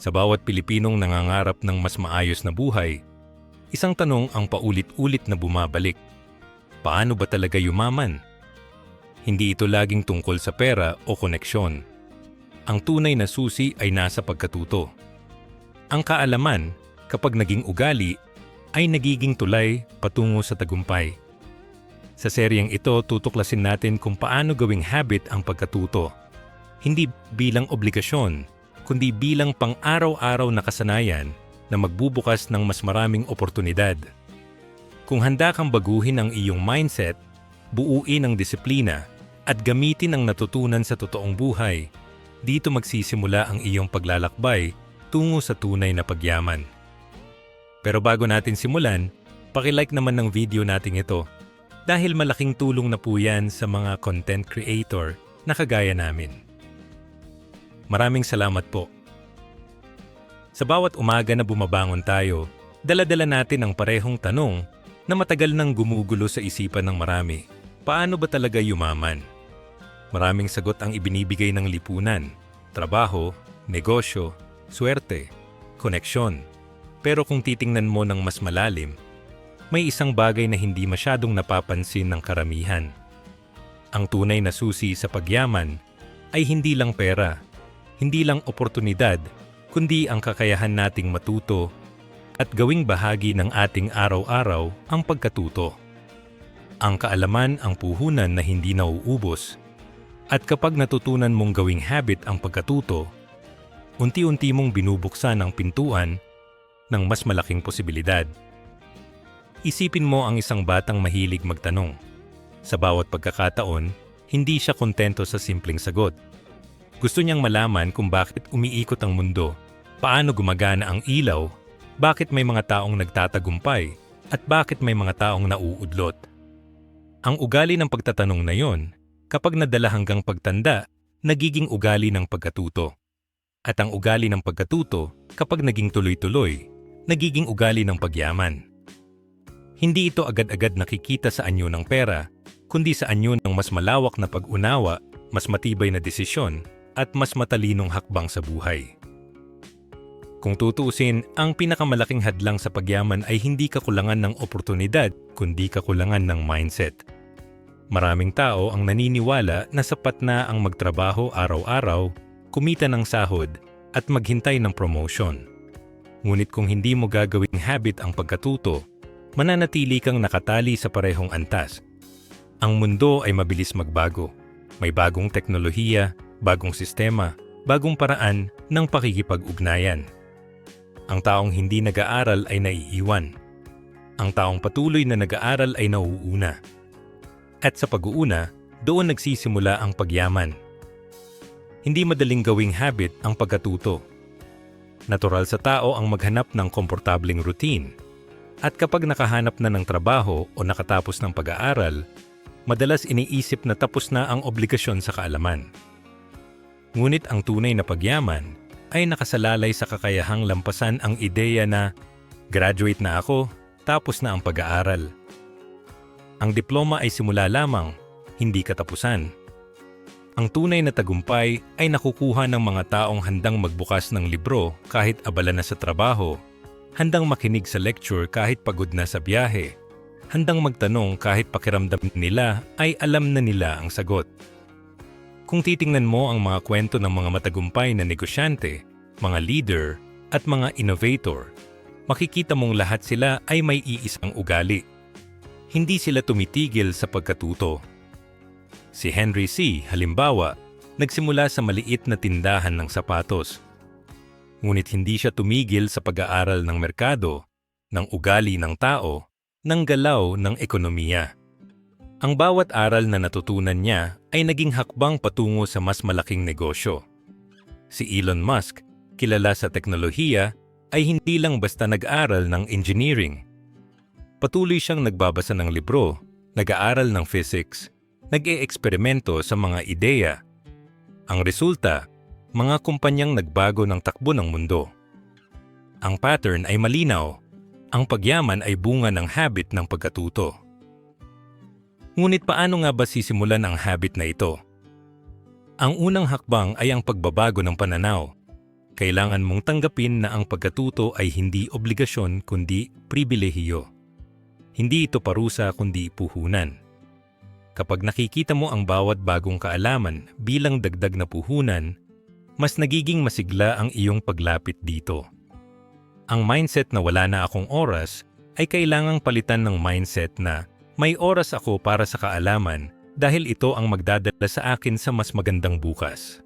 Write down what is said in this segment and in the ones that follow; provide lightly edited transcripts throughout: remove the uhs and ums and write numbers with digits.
Sa bawat Pilipinong nangangarap ng mas maayos na buhay, isang tanong ang paulit-ulit na bumabalik. Paano ba talaga yumaman? Hindi ito laging tungkol sa pera o koneksyon. Ang tunay na susi ay nasa pagkatuto. Ang kaalaman, kapag naging ugali, ay nagiging tulay patungo sa tagumpay. Sa seryeng ito, tutuklasin natin kung paano gawing habit ang pagkatuto. Hindi bilang obligasyon, kundi bilang pang-araw-araw na kasanayan na magbubukas ng mas maraming oportunidad. Kung handa kang baguhin ang iyong mindset, buuin ang disiplina, at gamitin ang natutunan sa totoong buhay, dito magsisimula ang iyong paglalakbay tungo sa tunay na pagyaman. Pero bago natin simulan, paki-like naman ng video nating ito dahil malaking tulong na po yan sa mga content creator na kagaya namin. Maraming salamat po. Sa bawat umaga na bumabangon tayo, dala-dala natin ang parehong tanong na matagal nang gumugulo sa isipan ng marami. Paano ba talaga yumaman? Maraming sagot ang ibinibigay ng lipunan, trabaho, negosyo, swerte, koneksyon. Pero kung titingnan mo ng mas malalim, may isang bagay na hindi masyadong napapansin ng karamihan. Ang tunay na susi sa pagyaman ay hindi lang pera, hindi lang oportunidad, kundi ang kakayahan nating matuto at gawing bahagi ng ating araw-araw ang pagkatuto. Ang kaalaman ang puhunan na hindi nauubos, at kapag natutunan mong gawing habit ang pagkatuto, unti-unti mong binubuksan ang pintuan ng mas malaking posibilidad. Isipin mo ang isang batang mahilig magtanong. Sa bawat pagkakataon, hindi siya kontento sa simpleng sagot. Gusto niyang malaman kung bakit umiikot ang mundo, paano gumagana ang ilaw, bakit may mga taong nagtatagumpay, at bakit may mga taong nauudlot. Ang ugali ng pagtatanong na yon, kapag nadala hanggang pagtanda, nagiging ugali ng pagkatuto. At ang ugali ng pagkatuto, kapag naging tuloy-tuloy, nagiging ugali ng pagyaman. Hindi ito agad-agad nakikita sa anyo ng pera, kundi sa anyo ng mas malawak na pag-unawa, mas matibay na desisyon, at mas matalinong hakbang sa buhay. Kung tutuusin, ang pinakamalaking hadlang sa pagyaman ay hindi kakulangan ng oportunidad, kundi kakulangan ng mindset. Maraming tao ang naniniwala na sapat na ang magtrabaho araw-araw, kumita ng sahod, at maghintay ng promotion. Ngunit kung hindi mo gagawing habit ang pagkatuto, mananatili kang nakatali sa parehong antas. Ang mundo ay mabilis magbago. May bagong teknolohiya, bagong sistema, bagong paraan ng pakikipag-ugnayan. Ang taong hindi nag-aaral ay naiiwan. Ang taong patuloy na nag-aaral ay nauuna. At sa pag-uuna, doon nagsisimula ang pagyaman. Hindi madaling gawing habit ang pagkatuto. Natural sa tao ang maghanap ng komportabling routine. At kapag nakahanap na ng trabaho o nakatapos ng pag-aaral, madalas iniisip na tapos na ang obligasyon sa kaalaman. Ngunit ang tunay na pagyaman ay nakasalalay sa kakayahang lampasan ang ideya na graduate na ako, tapos na ang pag-aaral. Ang diploma ay simula lamang, hindi katapusan. Ang tunay na tagumpay ay nakukuha ng mga taong handang magbukas ng libro kahit abala na sa trabaho, handang makinig sa lecture kahit pagod na sa biyahe, handang magtanong kahit pakiramdam nila ay alam na nila ang sagot. Kung titingnan mo ang mga kwento ng mga matagumpay na negosyante, mga leader, at mga innovator, makikita mong lahat sila ay may iisang ugali. Hindi sila tumitigil sa pagkatuto. Si Henry C., halimbawa, nagsimula sa maliit na tindahan ng sapatos. Ngunit hindi siya tumigil sa pag-aaral ng merkado, ng ugali ng tao, ng galaw ng ekonomiya. Ang bawat aral na natutunan niya ay naging hakbang patungo sa mas malaking negosyo. Si Elon Musk, kilala sa teknolohiya, ay hindi lang basta nag-aral ng engineering. Patuloy siyang nagbabasa ng libro, nag-aaral ng physics, nag-e-eksperimento sa mga ideya. Ang resulta, mga kumpanyang nagbago ng takbo ng mundo. Ang pattern ay malinaw. Ang pagyaman ay bunga ng habit ng pagkatuto. Ngunit paano nga ba sisimulan ang habit na ito? Ang unang hakbang ay ang pagbabago ng pananaw. Kailangan mong tanggapin na ang pagkatuto ay hindi obligasyon kundi pribilehiyo. Hindi ito parusa kundi puhunan. Kapag nakikita mo ang bawat bagong kaalaman bilang dagdag na puhunan, mas nagiging masigla ang iyong paglapit dito. Ang mindset na wala na akong oras ay kailangang palitan ng mindset na may oras ako para sa kaalaman dahil ito ang magdadala sa akin sa mas magandang bukas.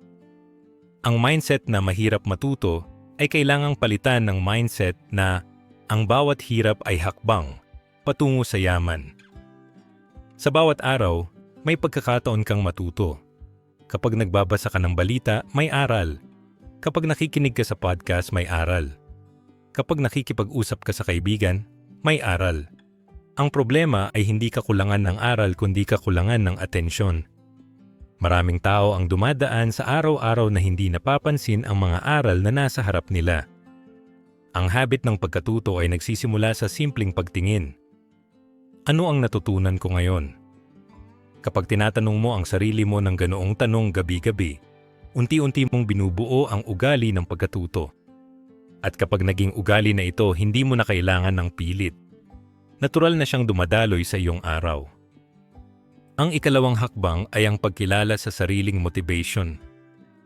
Ang mindset na mahirap matuto ay kailangang palitan ng mindset na ang bawat hirap ay hakbang patungo sa yaman. Sa bawat araw, may pagkakataon kang matuto. Kapag nagbabasa ka ng balita, may aral. Kapag nakikinig ka sa podcast, may aral. Kapag nakikipag-usap ka sa kaibigan, may aral. Ang problema ay hindi kakulangan ng aral kundi kakulangan ng atensyon. Maraming tao ang dumadaan sa araw-araw na hindi napapansin ang mga aral na nasa harap nila. Ang habit ng pagkatuto ay nagsisimula sa simpleng pagtingin. Ano ang natutunan ko ngayon? Kapag tinatanong mo ang sarili mo ng ganoong tanong gabi-gabi, unti-unti mong binubuo ang ugali ng pagkatuto. At kapag naging ugali na ito, hindi mo na kailangan ng pilit. Natural na siyang dumadaloy sa iyong araw. Ang ikalawang hakbang ay ang pagkilala sa sariling motivation.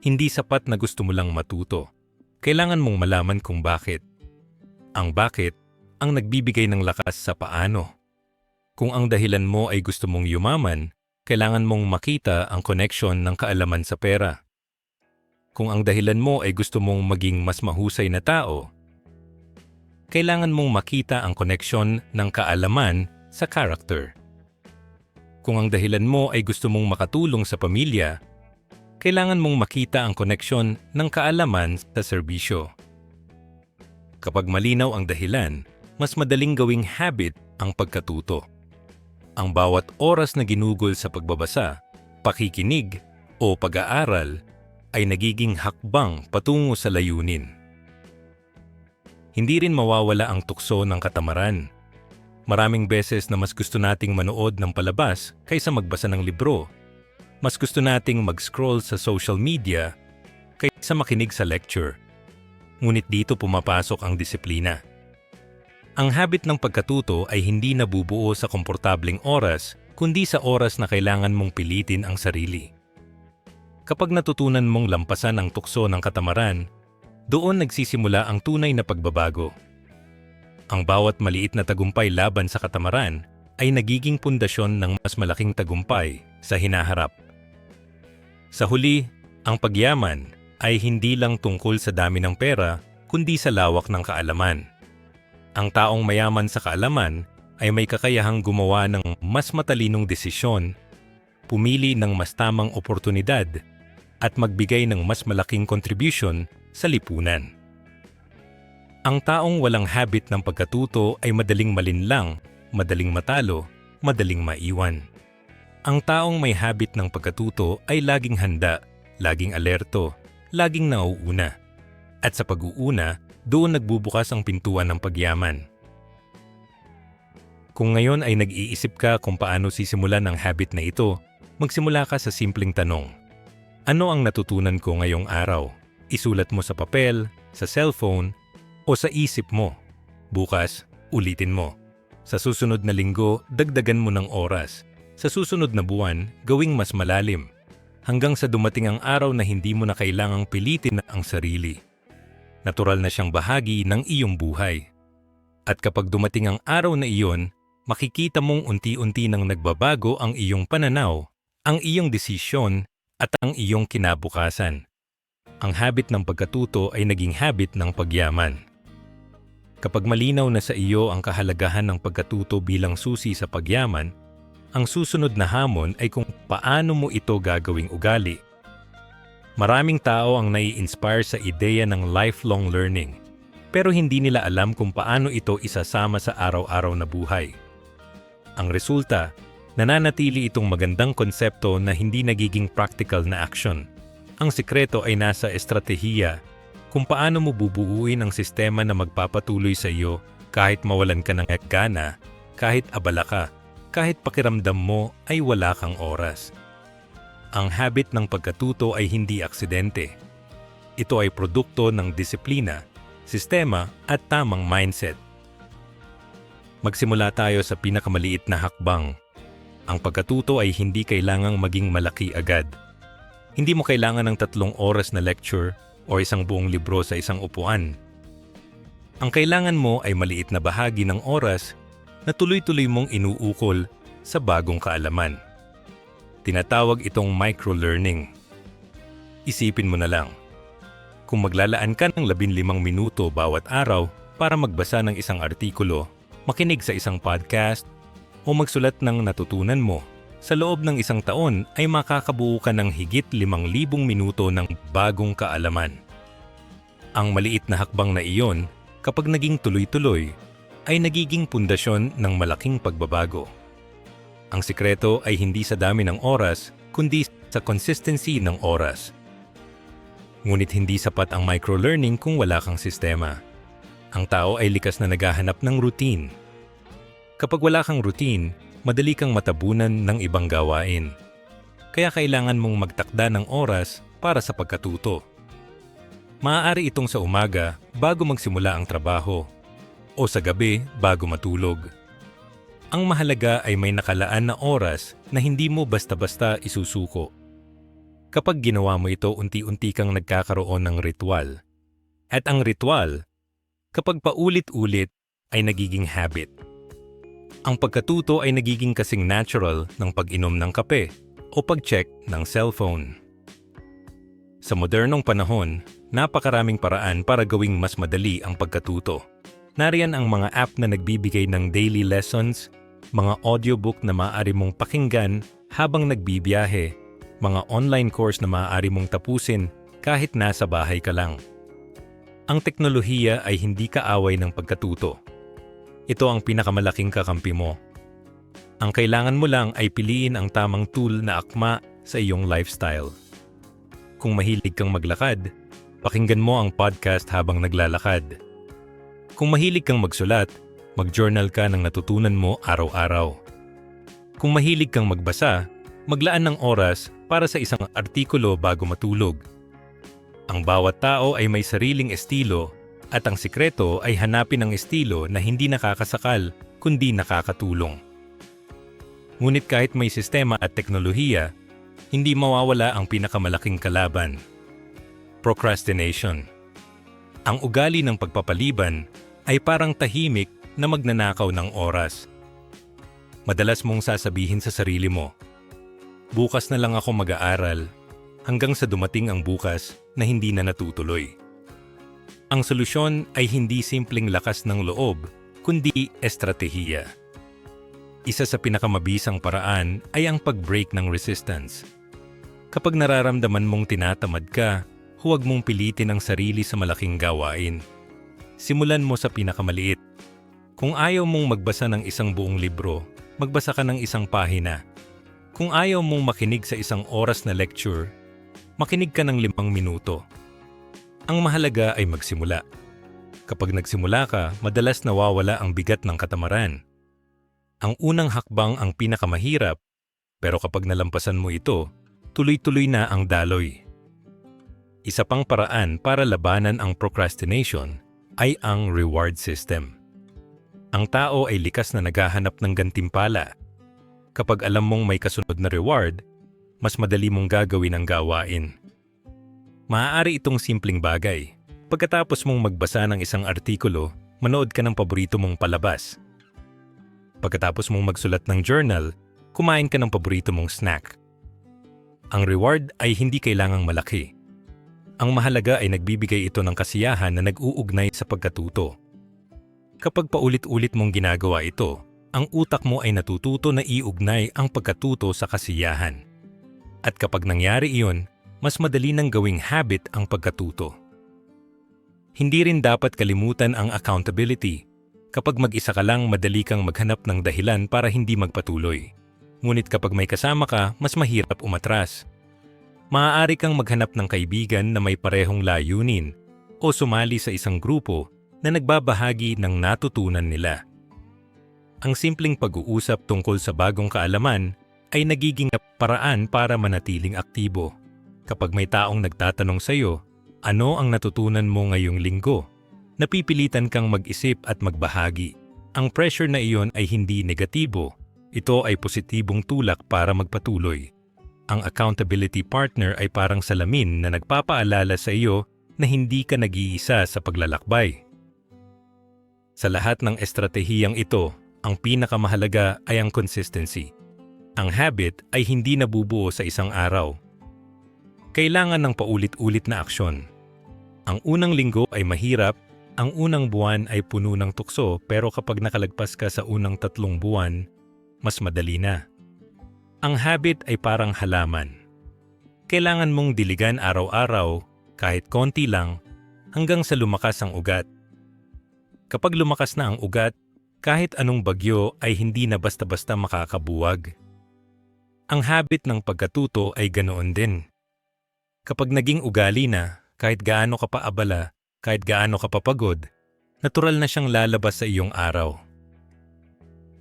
Hindi sapat na gusto mo lang matuto. Kailangan mong malaman kung bakit. Ang bakit ang nagbibigay ng lakas sa paano. Kung ang dahilan mo ay gusto mong yumaman, kailangan mong makita ang connection ng kaalaman sa pera. Kung ang dahilan mo ay gusto mong maging mas mahusay na tao, kailangan mong makita ang connection ng kaalaman sa character. Kung ang dahilan mo ay gusto mong makatulong sa pamilya, kailangan mong makita ang koneksyon ng kaalaman sa serbisyo. Kapag malinaw ang dahilan, mas madaling gawing habit ang pagkatuto. Ang bawat oras na ginugol sa pagbabasa, pakikinig, o pag-aaral ay nagiging hakbang patungo sa layunin. Hindi rin mawawala ang tukso ng katamaran. Maraming beses na mas gusto nating manood ng palabas kaysa magbasa ng libro. Mas gusto nating mag-scroll sa social media kaysa makinig sa lecture. Ngunit dito pumapasok ang disiplina. Ang habit ng pagkatuto ay hindi nabubuo sa komportableng oras, kundi sa oras na kailangan mong pilitin ang sarili. Kapag natutunan mong lampasan ang tukso ng katamaran, doon nagsisimula ang tunay na pagbabago. Ang bawat maliit na tagumpay laban sa katamaran ay nagiging pundasyon ng mas malaking tagumpay sa hinaharap. Sa huli, ang pagyaman ay hindi lang tungkol sa dami ng pera, kundi sa lawak ng kaalaman. Ang taong mayaman sa kaalaman ay may kakayahang gumawa ng mas matalinong desisyon, pumili ng mas tamang oportunidad, at magbigay ng mas malaking contribution sa lipunan. Ang taong walang habit ng pagkatuto ay madaling malinlang, madaling matalo, madaling maiwan. Ang taong may habit ng pagkatuto ay laging handa, laging alerto, laging nauuna. At sa pag-uuna, doon nagbubukas ang pintuan ng pagyaman. Kung ngayon ay nag-iisip ka kung paano sisimulan ang habit na ito, magsimula ka sa simpleng tanong. Ano ang natutunan ko ngayong araw? Isulat mo sa papel, sa cellphone, o sa isip mo. Bukas, ulitin mo. Sa susunod na linggo, dagdagan mo ng oras. Sa susunod na buwan, gawing mas malalim. Hanggang sa dumating ang araw na hindi mo na kailangang pilitin ang sarili. Natural na siyang bahagi ng iyong buhay. At kapag dumating ang araw na iyon, makikita mong unti-unti nang nagbabago ang iyong pananaw, ang iyong desisyon, at ang iyong kinabukasan. Ang habit ng pagkatuto ay naging habit ng pagyaman. Kapag malinaw na sa iyo ang kahalagahan ng pagkatuto bilang susi sa pagyaman, ang susunod na hamon ay kung paano mo ito gagawing ugali. Maraming tao ang nai-inspire sa ideya ng lifelong learning, pero hindi nila alam kung paano ito isasama sa araw-araw na buhay. Ang resulta, nananatili itong magandang konsepto na hindi nagiging practical na action. Ang sikreto ay nasa estratehiya, kung paano mo bubuuin ang sistema na magpapatuloy sa iyo kahit mawalan ka ng gana, kahit abala ka, kahit pakiramdam mo ay wala kang oras. Ang habit ng pagkatuto ay hindi aksidente. ito ay produkto ng disiplina, sistema at tamang mindset. Magsimula tayo sa pinakamaliit na hakbang. Ang pagkatuto ay hindi kailangang maging malaki agad. Hindi mo kailangan ng 3 oras na lecture o isang buong libro sa isang upuan. Ang kailangan mo ay maliit na bahagi ng oras na tuloy-tuloy mong inuukol sa bagong kaalaman. Tinatawag itong microlearning. Isipin mo na lang, kung maglalaan ka ng 15 minuto bawat araw para magbasa ng isang artikulo, makinig sa isang podcast, o magsulat ng natutunan mo, sa loob ng isang taon ay makakabuo ka ng higit 5,000 minuto ng bagong kaalaman. Ang maliit na hakbang na iyon, kapag naging tuloy-tuloy, ay nagiging pundasyon ng malaking pagbabago. Ang sikreto ay hindi sa dami ng oras, kundi sa consistency ng oras. Ngunit hindi sapat ang microlearning kung wala kang sistema. Ang tao ay likas na naghahanap ng routine. Kapag wala kang routine, madali kang matabunan ng ibang gawain. Kaya kailangan mong magtakda ng oras para sa pagkatuto. Maaari itong sa umaga bago magsimula ang trabaho o sa gabi bago matulog. Ang mahalaga ay may nakalaan na oras na hindi mo basta-basta isusuko. Kapag ginawa mo ito, unti-unti kang nagkakaroon ng ritual. At ang ritual, kapag paulit-ulit, ay nagiging habit. Ang pagkatuto ay nagiging kasing natural ng pag-inom ng kape o pag-check ng cellphone. Sa modernong panahon, napakaraming paraan para gawing mas madali ang pagkatuto. Nariyan ang mga app na nagbibigay ng daily lessons, mga audiobook na maaari mong pakinggan habang nagbibiyahe, mga online course na maaari mong tapusin kahit nasa bahay ka lang. Ang teknolohiya ay hindi kaaway ng pagkatuto. Ito ang pinakamalaking kakampi mo. Ang kailangan mo lang ay piliin ang tamang tool na akma sa iyong lifestyle. Kung mahilig kang maglakad, pakinggan mo ang podcast habang naglalakad. Kung mahilig kang magsulat, mag-journal ka ng natutunan mo araw-araw. Kung mahilig kang magbasa, maglaan ng oras para sa isang artikulo bago matulog. Ang bawat tao ay may sariling estilo at ang sikreto ay hanapin ang estilo na hindi nakakasakal kundi nakakatulong. Ngunit kahit may sistema at teknolohiya, hindi mawawala ang pinakamalaking kalaban: procrastination. Ang ugali ng pagpapaliban ay parang tahimik na magnanakaw ng oras. Madalas mong sasabihin sa sarili mo, "Bukas na lang ako mag-aaral," hanggang sa dumating ang bukas na hindi na natutuloy. Ang solusyon ay hindi simpleng lakas ng loob, kundi estratehiya. Isa sa pinakamabisang paraan ay ang pag-break ng resistance. Kapag nararamdaman mong tinatamad ka, huwag mong pilitin ang sarili sa malaking gawain. Simulan mo sa pinakamaliit. Kung ayaw mong magbasa ng isang buong libro, magbasa ka ng isang pahina. Kung ayaw mong makinig sa isang oras na lecture, makinig ka ng 5 minuto. Ang mahalaga ay magsimula. Kapag nagsimula ka, madalas nawawala ang bigat ng katamaran. Ang unang hakbang ang pinakamahirap, pero kapag nalampasan mo ito, tuloy-tuloy na ang daloy. Isa pang paraan para labanan ang procrastination ay ang reward system. Ang tao ay likas na naghahanap ng gantimpala. Kapag alam mong may kasunod na reward, mas madali mong gagawin ang gawain. Maaari itong simpleng bagay. Pagkatapos mong magbasa ng isang artikulo, manood ka ng paborito mong palabas. Pagkatapos mong magsulat ng journal, kumain ka ng paborito mong snack. Ang reward ay hindi kailangang malaki. Ang mahalaga ay nagbibigay ito ng kasiyahan na nag-uugnay sa pagkatuto. Kapag paulit-ulit mong ginagawa ito, ang utak mo ay natututo na iugnay ang pagkatuto sa kasiyahan. At kapag nangyari iyon, mas madali nang gawing habit ang pagkatuto. Hindi rin dapat kalimutan ang accountability. Kapag mag-isa ka lang, madali kang maghanap ng dahilan para hindi magpatuloy. Ngunit kapag may kasama ka, mas mahirap umatras. Maaari kang maghanap ng kaibigan na may parehong layunin o sumali sa isang grupo na nagbabahagi ng natutunan nila. Ang simpleng pag-uusap tungkol sa bagong kaalaman ay nagiging paraan para manatiling aktibo. Kapag may taong nagtatanong sa iyo, Ano ang natutunan mo ngayong linggo? Napipilitan kang mag-isip at magbahagi. Ang pressure na iyon ay hindi negatibo. Ito ay positibong tulak para magpatuloy. Ang accountability partner ay parang salamin na nagpapaalala sa iyo na hindi ka nag-iisa sa paglalakbay. Sa lahat ng estratehiyang ito, ang pinakamahalaga ay ang consistency. Ang habit ay hindi nabubuo sa isang araw. Kailangan ng paulit-ulit na aksyon. Ang unang linggo ay mahirap, ang unang buwan ay puno ng tukso, pero kapag nakalagpas ka sa unang 3 buwan, mas madali na. Ang habit ay parang halaman. Kailangan mong diligan araw-araw, kahit konti lang, hanggang sa lumakas ang ugat. Kapag lumakas na ang ugat, kahit anong bagyo ay hindi na basta-basta makakabuwag. Ang habit ng pagkatuto ay ganoon din. Kapag naging ugali na, kahit gaano ka pa abala, kahit gaano ka pa pagod, natural na siyang lalabas sa iyong araw.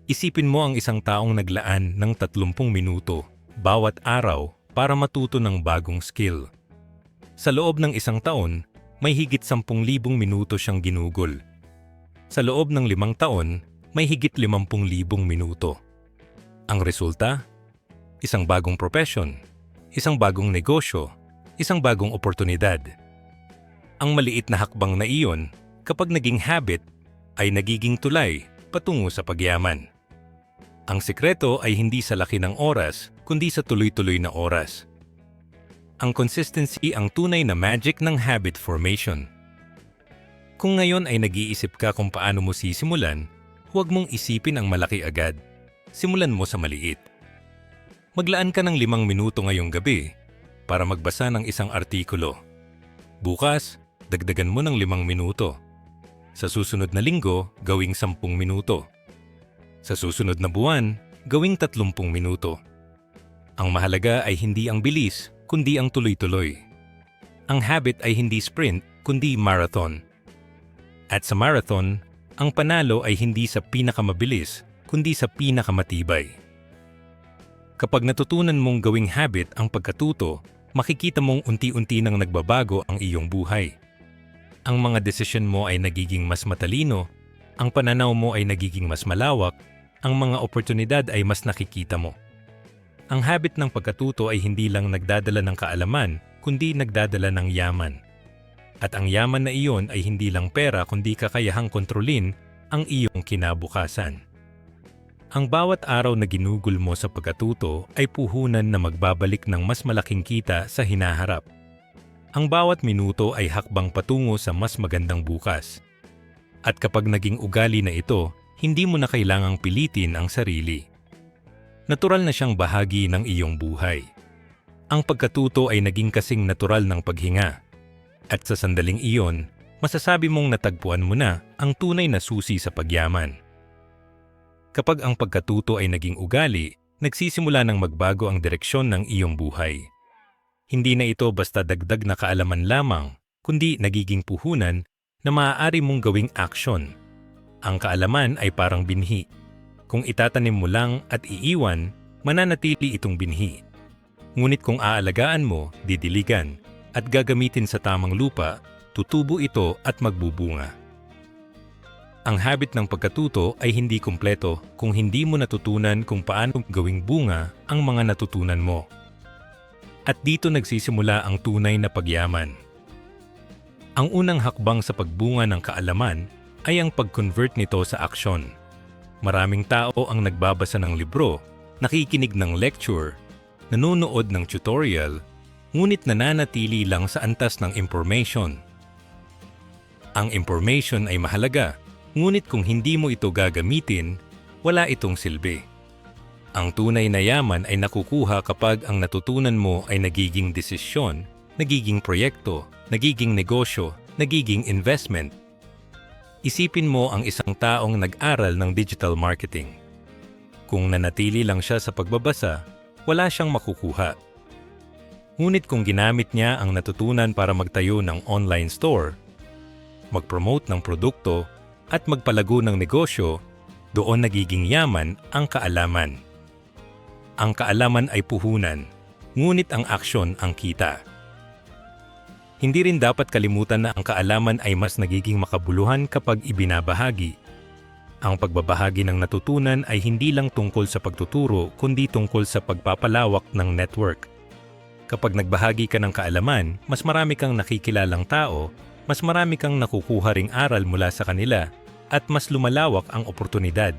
Isipin mo ang isang taong naglaan ng 30 minuto bawat araw para matuto ng bagong skill. Sa loob ng isang taon, may higit 10,000 minuto siyang ginugol. Sa loob ng 5 taon, may higit 50,000 minuto. Ang resulta? Isang bagong profesyon, isang bagong negosyo, isang bagong oportunidad. Ang maliit na hakbang na iyon, kapag naging habit, ay nagiging tulay patungo sa pagyaman. Ang sikreto ay hindi sa laki ng oras, kundi sa tuloy-tuloy na oras. Ang consistency ang tunay na magic ng habit formation. Kung ngayon ay nag-iisip ka kung paano mo sisimulan, huwag mong isipin ang malaki agad. Simulan mo sa maliit. Maglaan ka ng 5 minuto ngayong gabi para magbasa ng isang artikulo. Bukas, dagdagan mo ng 5 minuto. Sa susunod na linggo, gawing 10 minuto. Sa susunod na buwan, gawing 30 minuto. Ang mahalaga ay hindi ang bilis, kundi ang tuloy-tuloy. Ang habit ay hindi sprint, kundi marathon. At sa marathon, ang panalo ay hindi sa pinakamabilis, kundi sa pinakamatibay. Kapag natutunan mong gawing habit ang pagkatuto, makikita mong unti-unti nang nagbabago ang iyong buhay. Ang mga desisyon mo ay nagiging mas matalino, ang pananaw mo ay nagiging mas malawak, ang mga oportunidad ay mas nakikita mo. Ang habit ng pagkatuto ay hindi lang nagdadala ng kaalaman, kundi nagdadala ng yaman. At ang yaman na iyon ay hindi lang pera kundi kakayahang kontrolin ang iyong kinabukasan. Ang bawat araw na ginugol mo sa pagkatuto ay puhunan na magbabalik ng mas malaking kita sa hinaharap. Ang bawat minuto ay hakbang patungo sa mas magandang bukas. At kapag naging ugali na ito, hindi mo na kailangang pilitin ang sarili. Natural na siyang bahagi ng iyong buhay. Ang pagkatuto ay naging kasing natural ng paghinga. At sa sandaling iyon, masasabi mong natagpuan mo na ang tunay na susi sa pagyaman. Kapag ang pagkatuto ay naging ugali, nagsisimula ng magbago ang direksyon ng iyong buhay. Hindi na ito basta dagdag na kaalaman lamang, kundi nagiging puhunan na maaari mong gawing aksyon. Ang kaalaman ay parang binhi. Kung itatanim mo lang at iiwan, mananatili itong binhi. Ngunit kung aalagaan mo, didiligan, at gagamitin sa tamang lupa, tutubo ito at magbubunga. Ang habit ng pagkatuto ay hindi kumpleto kung hindi mo natutunan kung paano gawing bunga ang mga natutunan mo. At dito nagsisimula ang tunay na pagyaman. Ang unang hakbang sa pagbunga ng kaalaman ay ang pag-convert nito sa aksyon. Maraming tao ang nagbabasa ng libro, nakikinig ng lecture, nanonood ng tutorial, ngunit nananatili lang sa antas ng information. Ang information ay mahalaga, ngunit kung hindi mo ito gagamitin, wala itong silbi. Ang tunay na yaman ay nakukuha kapag ang natutunan mo ay nagiging desisyon, nagiging proyekto, nagiging negosyo, nagiging investment. Isipin mo ang isang taong nag-aral ng digital marketing. Kung nanatili lang siya sa pagbabasa, wala siyang makukuha. Ngunit kung ginamit niya ang natutunan para magtayo ng online store, mag-promote ng produkto, at magpalago ng negosyo, doon nagiging yaman ang kaalaman. Ang kaalaman ay puhunan, ngunit ang aksyon ang kita. Hindi rin dapat kalimutan na ang kaalaman ay mas nagiging makabuluhan kapag ibinabahagi. Ang pagbabahagi ng natutunan ay hindi lang tungkol sa pagtuturo kundi tungkol sa pagpapalawak ng network. Kapag nagbahagi ka ng kaalaman, mas marami kang nakikilalang tao, mas marami kang nakukuha ring aral mula sa kanila, at mas lumalawak ang oportunidad.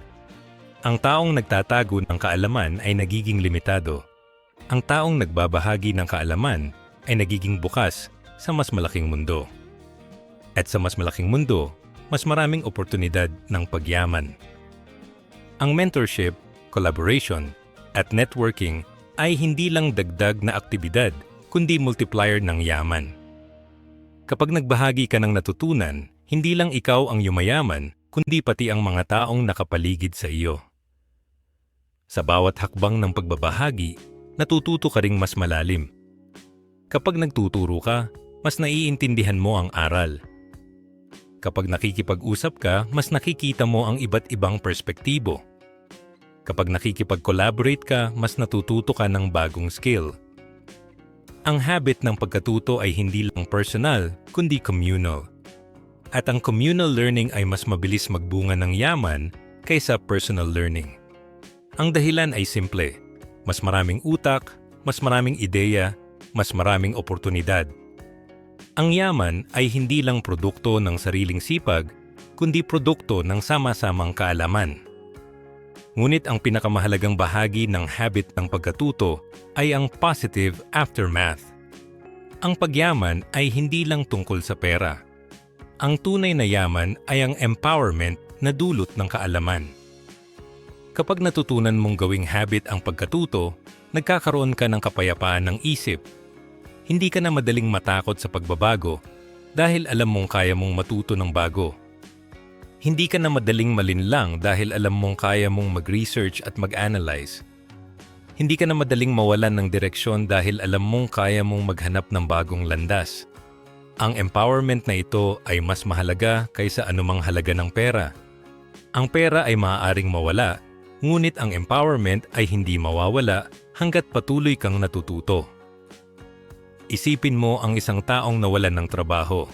Ang taong nagtatago ng kaalaman ay nagiging limitado. Ang taong nagbabahagi ng kaalaman ay nagiging bukas sa mas malaking mundo. At sa mas malaking mundo, mas maraming oportunidad ng pagyaman. Ang mentorship, collaboration, at networking ay hindi lang dagdag na aktibidad, kundi multiplier ng yaman. Kapag nagbahagi ka ng natutunan, hindi lang ikaw ang yumayaman, kundi pati ang mga taong nakapaligid sa iyo. Sa bawat hakbang ng pagbabahagi, natututo ka ring mas malalim. Kapag nagtuturo ka, mas naiintindihan mo ang aral. Kapag nakikipag-usap ka, mas nakikita mo ang iba't ibang perspektibo. Kapag nakikipag-collaborate ka, mas natututo ka ng bagong skill. Ang habit ng pagkatuto ay hindi lang personal, kundi communal. At ang communal learning ay mas mabilis magbunga ng yaman kaysa personal learning. Ang dahilan ay simple. Mas maraming utak, mas maraming ideya, mas maraming oportunidad. Ang yaman ay hindi lang produkto ng sariling sipag, kundi produkto ng sama-samang kaalaman. Ngunit ang pinakamahalagang bahagi ng habit ng pagkatuto ay ang positive aftermath. Ang pagyaman ay hindi lang tungkol sa pera. Ang tunay na yaman ay ang empowerment na dulot ng kaalaman. Kapag natutunan mong gawing habit ang pagkatuto, nagkakaroon ka ng kapayapaan ng isip. Hindi ka na madaling matakot sa pagbabago dahil alam mong kaya mong matuto ng bago. Hindi ka na madaling malinlang dahil alam mong kaya mong mag-research at mag-analyze. Hindi ka na madaling mawalan ng direksyon dahil alam mong kaya mong maghanap ng bagong landas. Ang empowerment na ito ay mas mahalaga kaysa anumang halaga ng pera. Ang pera ay maaaring mawala, ngunit ang empowerment ay hindi mawawala hanggat patuloy kang natututo. Isipin mo ang isang taong nawalan ng trabaho.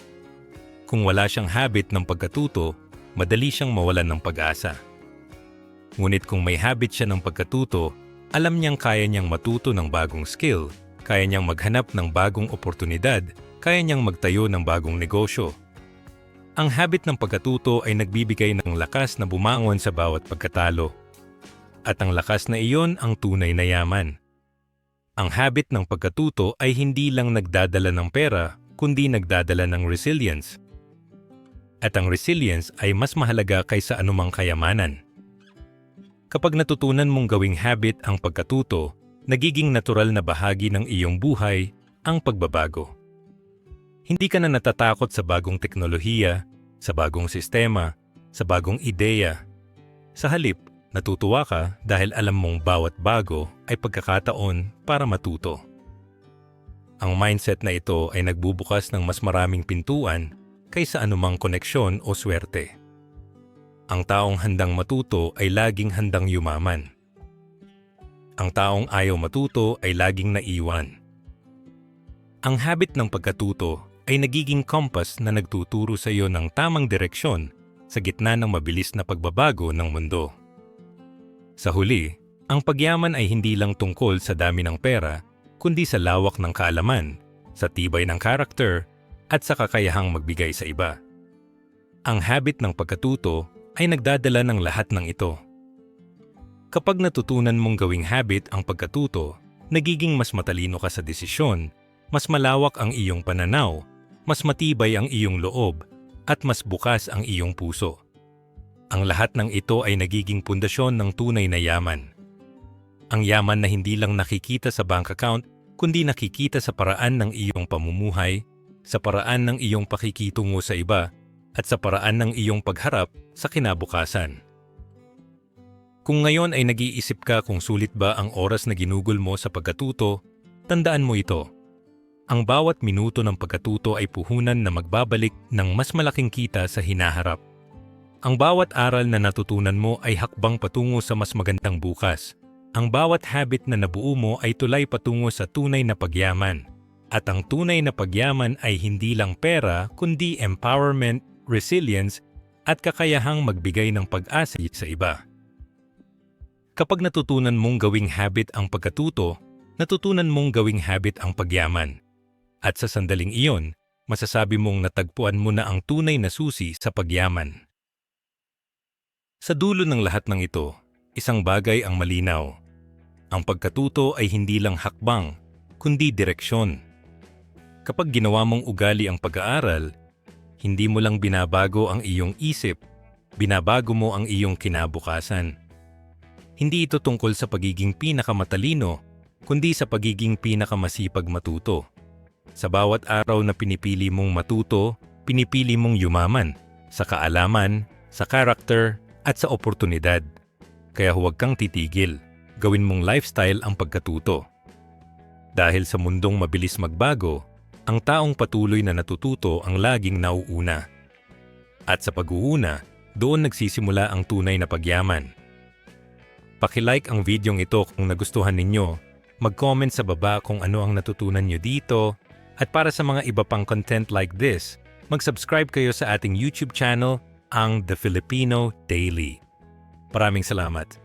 Kung wala siyang habit ng pagkatuto, madali siyang mawalan ng pag-asa. Ngunit kung may habit siya ng pagkatuto, alam niyang kaya niyang matuto ng bagong skill, kaya niyang maghanap ng bagong oportunidad, kaya niyang magtayo ng bagong negosyo. Ang habit ng pagkatuto ay nagbibigay ng lakas na bumangon sa bawat pagkatalo. At ang lakas na iyon ang tunay na yaman. Ang habit ng pagkatuto ay hindi lang nagdadala ng pera, kundi nagdadala ng resilience. At ang resilience ay mas mahalaga kaysa anumang kayamanan. Kapag natutunan mong gawing habit ang pagkatuto, nagiging natural na bahagi ng iyong buhay ang pagbabago. Hindi ka na natatakot sa bagong teknolohiya, sa bagong sistema, sa bagong ideya. Sa halip, natutuwa ka dahil alam mong bawat bago ay pagkakataon para matuto. Ang mindset na ito ay nagbubukas ng mas maraming pintuan kaysa anumang koneksyon o swerte. Ang taong handang matuto ay laging handang yumaman. Ang taong ayaw matuto ay laging naiwan. Ang habit ng pagkatuto ay nagiging compass na nagtuturo sa iyo ng tamang direksyon sa gitna ng mabilis na pagbabago ng mundo. Sa huli, ang pagyaman ay hindi lang tungkol sa dami ng pera, kundi sa lawak ng kaalaman, sa tibay ng karakter, at sa kakayahang magbigay sa iba. Ang habit ng pagkatuto ay nagdadala ng lahat ng ito. Kapag natutunan mong gawing habit ang pagkatuto, nagiging mas matalino ka sa desisyon, mas malawak ang iyong pananaw, mas matibay ang iyong loob, at mas bukas ang iyong puso. Ang lahat ng ito ay nagiging pundasyon ng tunay na yaman. Ang yaman na hindi lang nakikita sa bank account, kundi nakikita sa paraan ng iyong pamumuhay, sa paraan ng iyong pakikitungo sa iba, at sa paraan ng iyong pagharap sa kinabukasan. Kung ngayon ay nag-iisip ka kung sulit ba ang oras na ginugol mo sa pagkatuto, tandaan mo ito. Ang bawat minuto ng pagkatuto ay puhunan na magbabalik ng mas malaking kita sa hinaharap. Ang bawat aral na natutunan mo ay hakbang patungo sa mas magandang bukas. Ang bawat habit na nabuo mo ay tulay patungo sa tunay na pagyaman. At ang tunay na pagyaman ay hindi lang pera kundi empowerment, resilience, at kakayahang magbigay ng pag-asa sa iba. Kapag natutunan mong gawing habit ang pagkatuto, natutunan mong gawing habit ang pagyaman. At sa sandaling iyon, masasabi mong natagpuan mo na ang tunay na susi sa pagyaman. Sa dulo ng lahat ng ito, isang bagay ang malinaw. Ang pagkatuto ay hindi lang hakbang, kundi direksyon. Kapag ginawa mong ugali ang pag-aaral, hindi mo lang binabago ang iyong isip, binabago mo ang iyong kinabukasan. Hindi ito tungkol sa pagiging pinakamatalino, kundi sa pagiging pinakamasipag matuto. Sa bawat araw na pinipili mong matuto, pinipili mong yumaman sa kaalaman, sa karakter, at sa oportunidad. Kaya huwag kang titigil. Gawin mong lifestyle ang pagkatuto. Dahil sa mundong mabilis magbago, ang taong patuloy na natututo ang laging nauuna. At sa pag-uuna, doon nagsisimula ang tunay na pagyaman. Paki-like ang videong ito kung nagustuhan ninyo, mag-comment sa baba kung ano ang natutunan nyo dito, at para sa mga iba pang content like this, mag-subscribe kayo sa ating YouTube channel, ang The Filipino Daily. Maraming salamat.